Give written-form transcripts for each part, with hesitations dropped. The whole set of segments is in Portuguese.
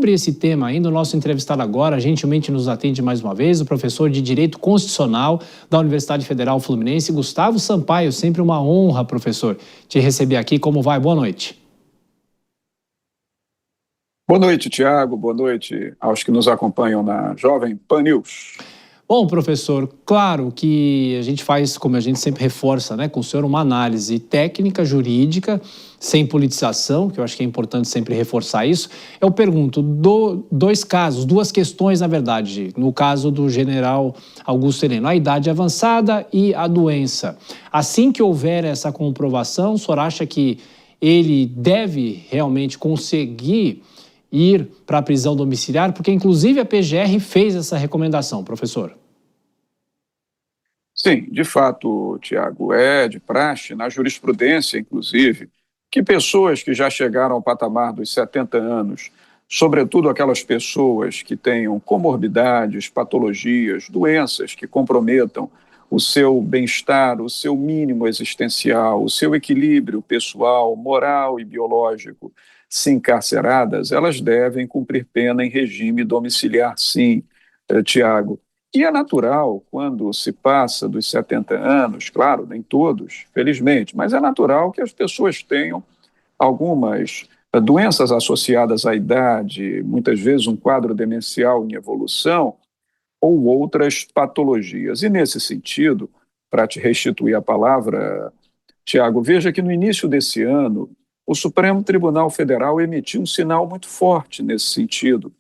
sobre esse tema ainda, o nosso entrevistado agora gentilmente nos atende mais uma vez, o professor de Direito Constitucional da Universidade Federal Fluminense, Gustavo Sampaio. Sempre uma honra, professor, te receber aqui. Como vai? Boa noite. Boa noite, Tiago. Boa noite aos que nos acompanham na Jovem Pan News. Bom, professor, claro que a gente faz, como a gente sempre reforça, né, com o senhor, uma análise técnica, jurídica, sem politização, que eu acho que é importante sempre reforçar isso. Eu pergunto, dois casos, duas questões, na verdade, no caso do general Augusto Heleno, a idade avançada e a doença. Assim que houver essa comprovação, o senhor acha que ele deve realmente conseguir ir para a prisão domiciliar? Porque, inclusive, a PGR fez essa recomendação, professor. Sim, de fato, Tiago, é de praxe, na jurisprudência, inclusive, que pessoas que já chegaram ao patamar dos 70 anos, sobretudo aquelas pessoas que tenham comorbidades, patologias, doenças que comprometam o seu bem-estar, o seu mínimo existencial, o seu equilíbrio pessoal, moral e biológico, se encarceradas, elas devem cumprir pena em regime domiciliar, sim, Tiago. E é natural, quando se passa dos 70 anos, claro, nem todos, felizmente, mas é natural que as pessoas tenham algumas doenças associadas à idade, muitas vezes um quadro demencial em evolução, ou outras patologias. E, nesse sentido, para te restituir a palavra, Tiago, veja que no início desse ano, o Supremo Tribunal Federal emitiu um sinal muito forte nesse sentido,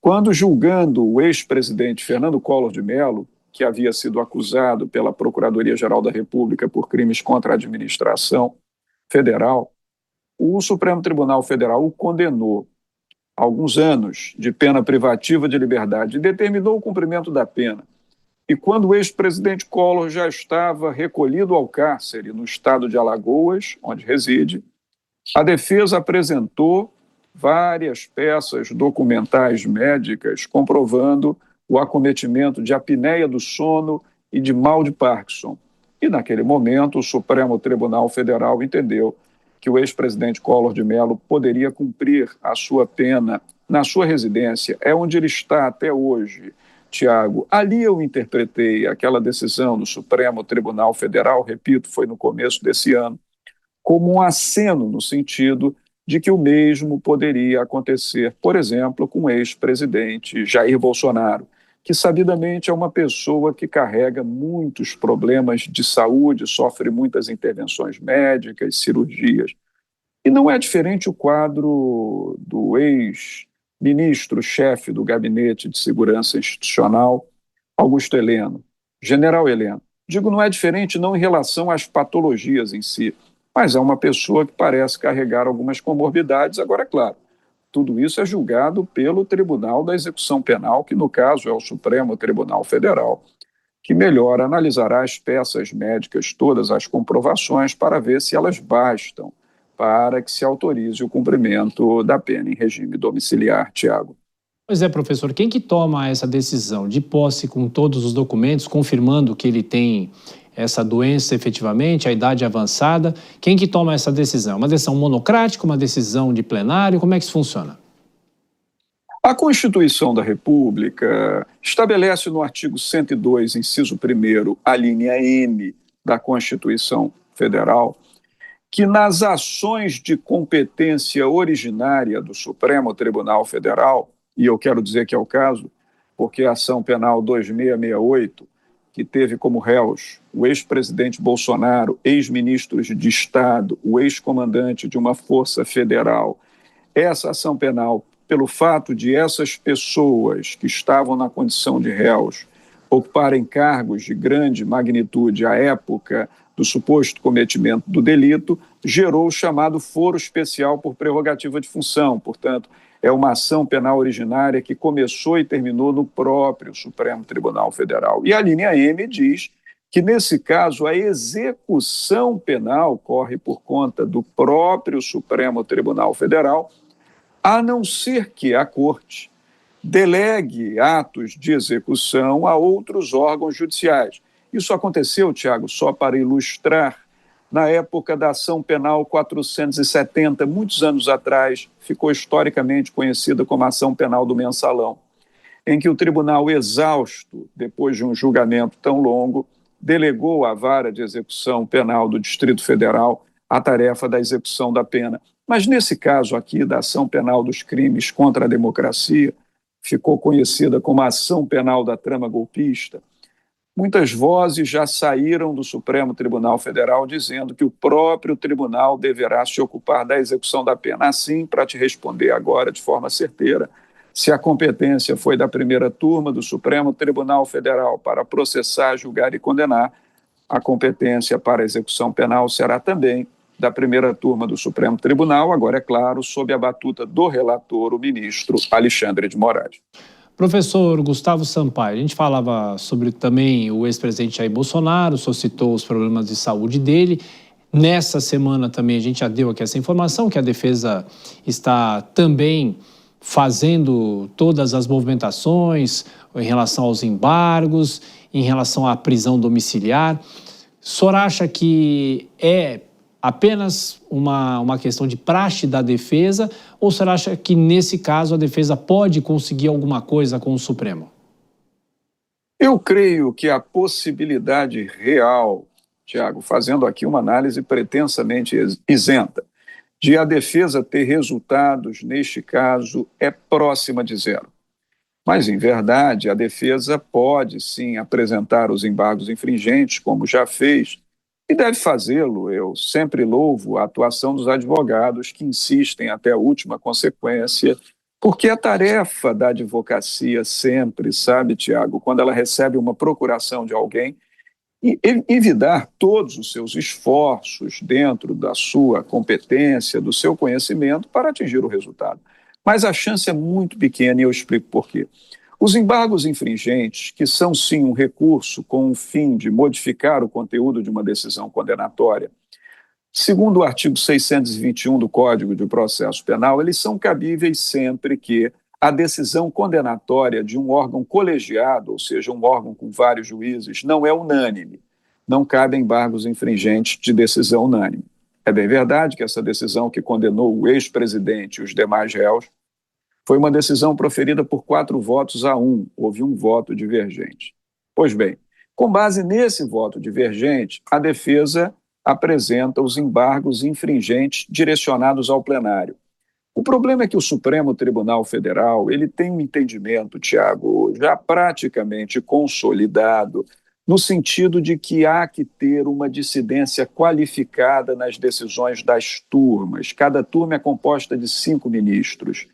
quando, julgando o ex-presidente Fernando Collor de Mello, que havia sido acusado pela Procuradoria-Geral da República por crimes contra a administração federal, o Supremo Tribunal Federal o condenou a alguns anos de pena privativa de liberdade e determinou o cumprimento da pena. E quando o ex-presidente Collor já estava recolhido ao cárcere no estado de Alagoas, onde reside, a defesa apresentou várias peças documentais médicas comprovando o acometimento de apneia do sono e de mal de Parkinson. E, naquele momento, o Supremo Tribunal Federal entendeu que o ex-presidente Collor de Mello poderia cumprir a sua pena na sua residência, é onde ele está até hoje, Tiago. Ali eu interpretei aquela decisão do Supremo Tribunal Federal, repito, foi no começo desse ano, como um aceno no sentido de que o mesmo poderia acontecer, por exemplo, com o ex-presidente Jair Bolsonaro, que sabidamente é uma pessoa que carrega muitos problemas de saúde, sofre muitas intervenções médicas, cirurgias. E não é diferente o quadro do ex-ministro-chefe do Gabinete de Segurança Institucional, Augusto Heleno, General Heleno. Digo, não é diferente não em relação às patologias em si, mas é uma pessoa que parece carregar algumas comorbidades. Agora, é claro, tudo isso é julgado pelo Tribunal da Execução Penal, que no caso é o Supremo Tribunal Federal, que melhor analisará as peças médicas, todas as comprovações, para ver se elas bastam para que se autorize o cumprimento da pena em regime domiciliar, Tiago. Pois é, professor, quem que toma essa decisão de posse com todos os documentos, confirmando que ele tem essa doença efetivamente, a idade avançada, quem que toma essa decisão? Uma decisão monocrática, uma decisão de plenário, como é que isso funciona? A Constituição da República estabelece no artigo 102, inciso 1º, a linha M da Constituição Federal, que nas ações de competência originária do Supremo Tribunal Federal, e eu quero dizer que é o caso, porque a ação penal 2668, que teve como réus o ex-presidente Bolsonaro, ex-ministros de Estado, o ex-comandante de uma força federal, essa ação penal, pelo fato de essas pessoas que estavam na condição de réus ocuparem cargos de grande magnitude à época do suposto cometimento do delito, gerou o chamado foro especial por prerrogativa de função. Portanto, é uma ação penal originária que começou e terminou no próprio Supremo Tribunal Federal. E a linha M diz que, nesse caso, a execução penal corre por conta do próprio Supremo Tribunal Federal, a não ser que a Corte delegue atos de execução a outros órgãos judiciais. Isso aconteceu, Tiago, só para ilustrar na época da ação penal 470, muitos anos atrás, ficou historicamente conhecida como ação penal do mensalão, em que o tribunal, exausto, depois de um julgamento tão longo, delegou à vara de execução penal do Distrito Federal a tarefa da execução da pena. Mas nesse caso aqui, da ação penal dos crimes contra a democracia, ficou conhecida como a ação penal da trama golpista, muitas vozes já saíram do Supremo Tribunal Federal dizendo que o próprio tribunal deverá se ocupar da execução da pena. Assim, para te responder agora de forma certeira, se a competência foi da primeira turma do Supremo Tribunal Federal para processar, julgar e condenar, a competência para a execução penal será também da primeira turma do Supremo Tribunal, agora, é claro, sob a batuta do relator, o ministro Alexandre de Moraes. Professor Gustavo Sampaio, a gente falava sobre também o ex-presidente Jair Bolsonaro, só citou os problemas de saúde dele. Nessa semana também a gente já deu aqui essa informação que a defesa está também fazendo todas as movimentações em relação aos embargos, em relação à prisão domiciliar. O senhor acha que é apenas uma questão de praxe da defesa, ou o senhor acha que, nesse caso, a defesa pode conseguir alguma coisa com o Supremo? Eu creio que a possibilidade real, Tiago, fazendo aqui uma análise pretensamente isenta, de a defesa ter resultados, neste caso, é próxima de zero. Mas, em verdade, a defesa pode, sim, apresentar os embargos infringentes, como já fez, e deve fazê-lo. Eu sempre louvo a atuação dos advogados que insistem até a última consequência, porque a tarefa da advocacia sempre, sabe, Tiago, quando ela recebe uma procuração de alguém, e envidar todos os seus esforços dentro da sua competência, do seu conhecimento, para atingir o resultado. Mas a chance é muito pequena e eu explico por quê. Os embargos infringentes, que são sim um recurso com o fim de modificar o conteúdo de uma decisão condenatória, segundo o artigo 621 do Código de Processo Penal, eles são cabíveis sempre que a decisão condenatória de um órgão colegiado, ou seja, um órgão com vários juízes, não é unânime. Não cabem embargos infringentes de decisão unânime. É bem verdade que essa decisão que condenou o ex-presidente e os demais réus foi uma decisão proferida por 4-1, houve um voto divergente. Pois bem, com base nesse voto divergente, a defesa apresenta os embargos infringentes direcionados ao plenário. O problema é que o Supremo Tribunal Federal ele tem um entendimento, Tiago, já praticamente consolidado, no sentido de que há que ter uma dissidência qualificada nas decisões das turmas. Cada turma é composta de 5 ministros.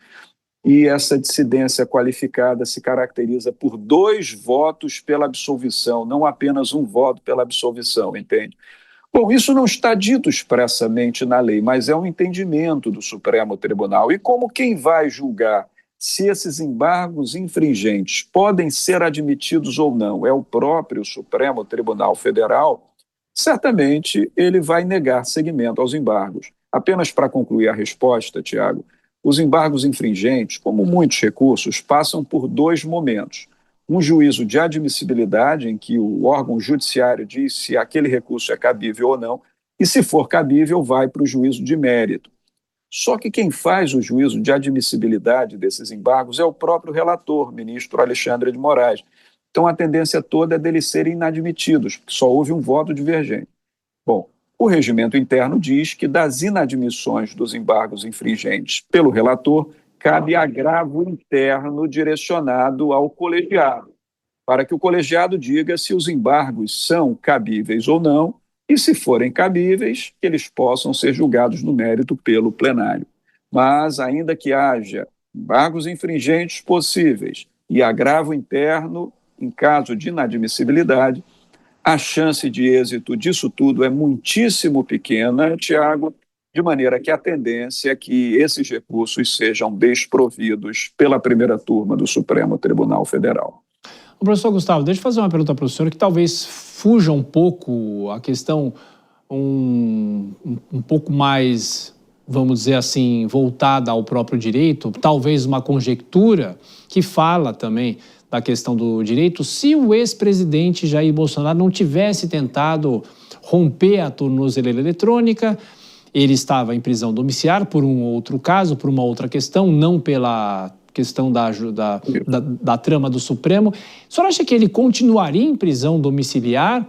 E essa dissidência qualificada se caracteriza por 2 votos pela absolvição, não apenas um voto pela absolvição, entende? Bom, isso não está dito expressamente na lei, mas é um entendimento do Supremo Tribunal. E como quem vai julgar se esses embargos infringentes podem ser admitidos ou não é o próprio Supremo Tribunal Federal, certamente ele vai negar seguimento aos embargos. Apenas para concluir a resposta, Tiago, os embargos infringentes, como muitos recursos, passam por 2 momentos. Um juízo de admissibilidade, em que o órgão judiciário diz se aquele recurso é cabível ou não, e se for cabível, vai para o juízo de mérito. Só que quem faz o juízo de admissibilidade desses embargos é o próprio relator, ministro Alexandre de Moraes. Então a tendência toda é deles serem inadmitidos, porque só houve um voto divergente. Bom, o regimento interno diz que das inadmissões dos embargos infringentes pelo relator, cabe agravo interno direcionado ao colegiado, para que o colegiado diga se os embargos são cabíveis ou não, e se forem cabíveis, eles possam ser julgados no mérito pelo plenário. Mas, ainda que haja embargos infringentes possíveis e agravo interno, em caso de inadmissibilidade, a chance de êxito disso tudo é muitíssimo pequena, Tiago, de maneira que a tendência é que esses recursos sejam desprovidos pela primeira turma do Supremo Tribunal Federal. O professor Gustavo, deixa eu fazer uma pergunta para o senhor que talvez fuja um pouco a questão um pouco mais, vamos dizer assim, voltada ao próprio direito, talvez uma conjectura que fala também da questão do direito, se o ex-presidente Jair Bolsonaro não tivesse tentado romper a tornozeleira eletrônica, ele estava em prisão domiciliar por um outro caso, por uma outra questão, não pela questão da trama do Supremo. O senhor acha que ele continuaria em prisão domiciliar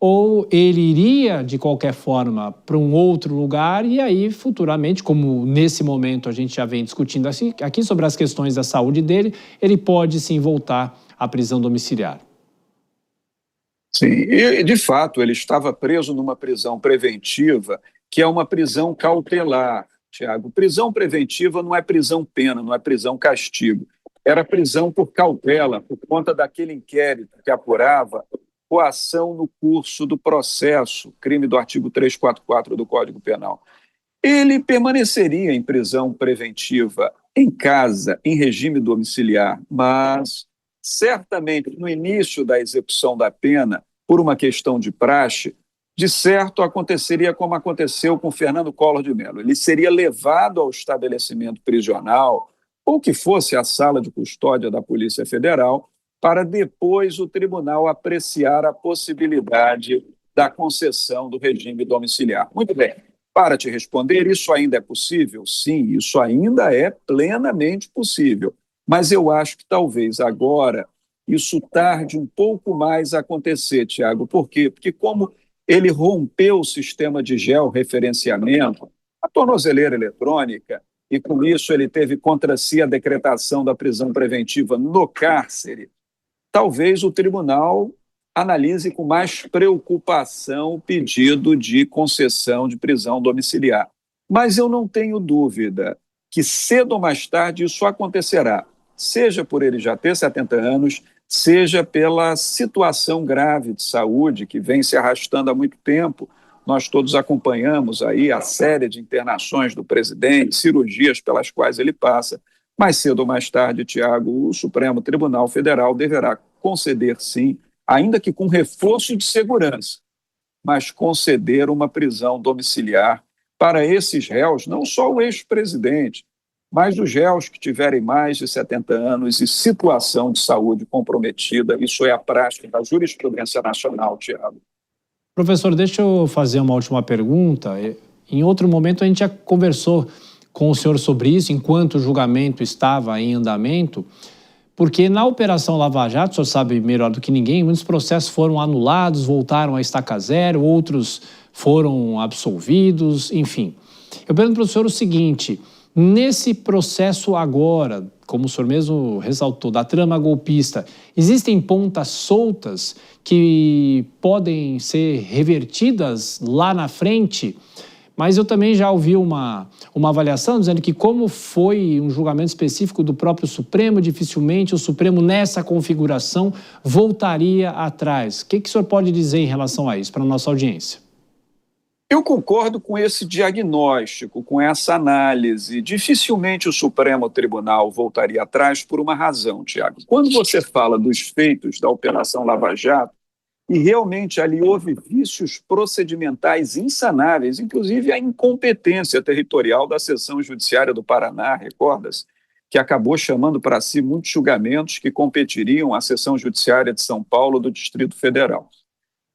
ou ele iria, de qualquer forma, para um outro lugar e aí, futuramente, como nesse momento a gente já vem discutindo aqui sobre as questões da saúde dele, ele pode sim voltar à prisão domiciliar? Sim, e de fato ele estava preso numa prisão preventiva, que é uma prisão cautelar, Tiago. Prisão preventiva não é prisão-pena, não é prisão-castigo. Era prisão por cautela, por conta daquele inquérito que apurava coação no curso do processo, crime do artigo 344 do Código Penal. Ele permaneceria em prisão preventiva em casa, em regime domiciliar, mas certamente no início da execução da pena, por uma questão de praxe, de certo aconteceria como aconteceu com Fernando Collor de Mello. Ele seria levado ao estabelecimento prisional, ou que fosse a sala de custódia da Polícia Federal, para depois o tribunal apreciar a possibilidade da concessão do regime domiciliar. Muito bem. Para te responder, isso ainda é possível? Sim, isso ainda é plenamente possível. Mas eu acho que talvez agora isso tarde um pouco mais a acontecer, Tiago. Por quê? Porque como ele rompeu o sistema de georreferenciamento, a tornozeleira eletrônica, e com isso ele teve contra si a decretação da prisão preventiva no cárcere, talvez o tribunal analise com mais preocupação o pedido de concessão de prisão domiciliar. Mas eu não tenho dúvida que cedo ou mais tarde isso acontecerá, seja por ele já ter 70 anos, seja pela situação grave de saúde que vem se arrastando há muito tempo. Nós todos acompanhamos aí a série de internações do presidente, cirurgias pelas quais ele passa. Mais cedo ou mais tarde, Tiago, o Supremo Tribunal Federal deverá conceder, sim, ainda que com reforço de segurança, mas conceder uma prisão domiciliar para esses réus, não só o ex-presidente, mas os réus que tiverem mais de 70 anos e situação de saúde comprometida. Isso é a prática da jurisprudência nacional, Tiago. Professor, deixa eu fazer uma última pergunta. Em outro momento a gente já conversou com o senhor sobre isso, enquanto o julgamento estava em andamento, porque na Operação Lava Jato, o senhor sabe melhor do que ninguém, muitos processos foram anulados, voltaram a estaca zero, outros foram absolvidos, enfim. Eu pergunto para o senhor o seguinte: nesse processo agora, como o senhor mesmo ressaltou, da trama golpista, existem pontas soltas que podem ser revertidas lá na frente? Mas eu também já ouvi uma avaliação dizendo que, como foi um julgamento específico do próprio Supremo, dificilmente o Supremo, nessa configuração, voltaria atrás. O que o senhor pode dizer em relação a isso para a nossa audiência? Eu concordo com esse diagnóstico, com essa análise. Dificilmente o Supremo Tribunal voltaria atrás por uma razão, Tiago. Quando você fala dos feitos da Operação Lava Jato, e realmente ali houve vícios procedimentais insanáveis, inclusive a incompetência territorial da Seção Judiciária do Paraná, recorda-se, que acabou chamando para si muitos julgamentos que competiriam à Seção Judiciária de São Paulo do Distrito Federal.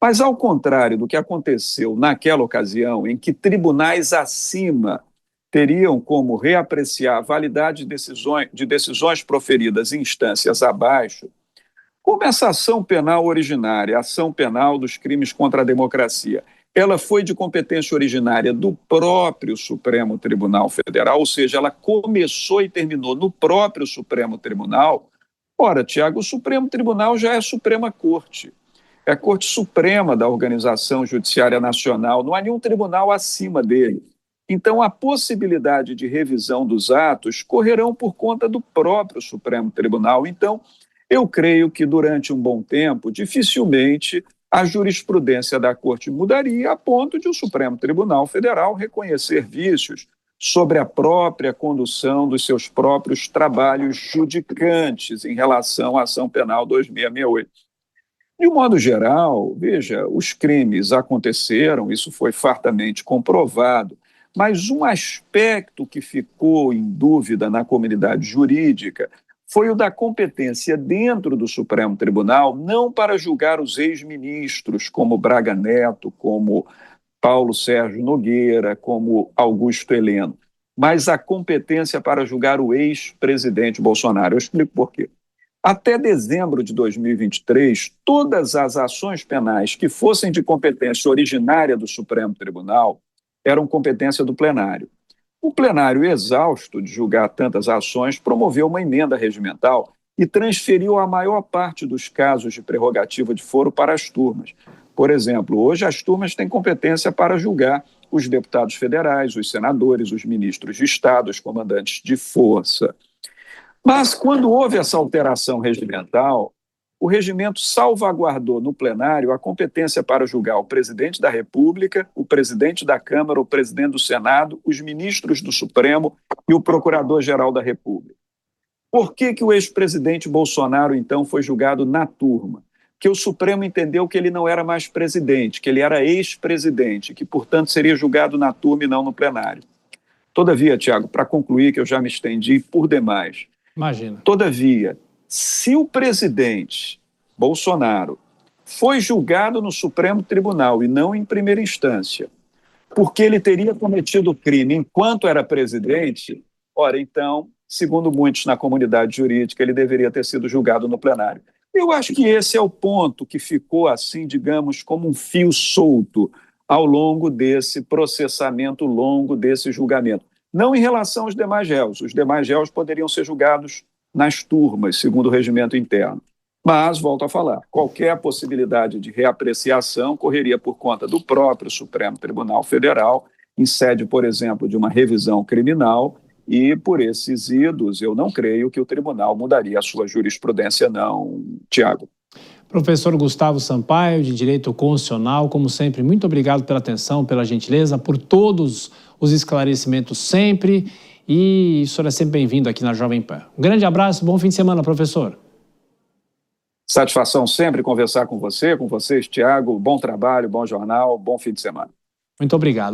Mas, ao contrário do que aconteceu naquela ocasião, em que tribunais acima teriam como reapreciar a validade de decisões proferidas em instâncias abaixo, como essa ação penal originária, a ação penal dos crimes contra a democracia, ela foi de competência originária do próprio Supremo Tribunal Federal, ou seja, ela começou e terminou no próprio Supremo Tribunal. Ora, Tiago, o Supremo Tribunal já é a Suprema Corte. É a Corte Suprema da Organização Judiciária Nacional, não há nenhum tribunal acima dele. Então, a possibilidade de revisão dos atos correrão por conta do próprio Supremo Tribunal. Então, eu creio que durante um bom tempo, dificilmente a jurisprudência da Corte mudaria a ponto de o Supremo Tribunal Federal reconhecer vícios sobre a própria condução dos seus próprios trabalhos judicantes em relação à ação penal 2668. De um modo geral, veja, os crimes aconteceram, isso foi fartamente comprovado, mas um aspecto que ficou em dúvida na comunidade jurídica foi o da competência dentro do Supremo Tribunal, não para julgar os ex-ministros, como Braga Neto, como Paulo Sérgio Nogueira, como Augusto Heleno, mas a competência para julgar o ex-presidente Bolsonaro. Eu explico por quê. Até dezembro de 2023, todas as ações penais que fossem de competência originária do Supremo Tribunal eram competência do plenário. O plenário, exausto de julgar tantas ações, promoveu uma emenda regimental e transferiu a maior parte dos casos de prerrogativa de foro para as turmas. Por exemplo, hoje as turmas têm competência para julgar os deputados federais, os senadores, os ministros de Estado, os comandantes de força. Mas, quando houve essa alteração regimental, o regimento salvaguardou no plenário a competência para julgar o presidente da República, o presidente da Câmara, o presidente do Senado, os ministros do Supremo e o procurador-geral da República. Por que o ex-presidente Bolsonaro, então, foi julgado na turma? Que o Supremo entendeu que ele não era mais presidente, que ele era ex-presidente, que, portanto, seria julgado na turma e não no plenário. Todavia, Tiago, para concluir, que eu já me estendi por demais, Imagina. todavia, se o presidente Bolsonaro foi julgado no Supremo Tribunal e não em primeira instância, porque ele teria cometido crime enquanto era presidente, ora, então, segundo muitos na comunidade jurídica, ele deveria ter sido julgado no plenário. Eu acho que esse é o ponto que ficou, assim, digamos, como um fio solto ao longo desse processamento, longo desse julgamento. Não em relação aos demais réus. Os demais réus poderiam ser julgados nas turmas, segundo o regimento interno. Mas, volto a falar, qualquer possibilidade de reapreciação correria por conta do próprio Supremo Tribunal Federal, em sede, por exemplo, de uma revisão criminal, e por esses idos eu não creio que o tribunal mudaria a sua jurisprudência, não, Tiago. Professor Gustavo Sampaio, de Direito Constitucional, como sempre, muito obrigado pela atenção, pela gentileza, por todos os esclarecimentos sempre, e o senhor é sempre bem-vindo aqui na Jovem Pan. Um grande abraço, bom fim de semana, professor. Satisfação sempre conversar com vocês, Tiago. Bom trabalho, bom jornal, bom fim de semana. Muito obrigado.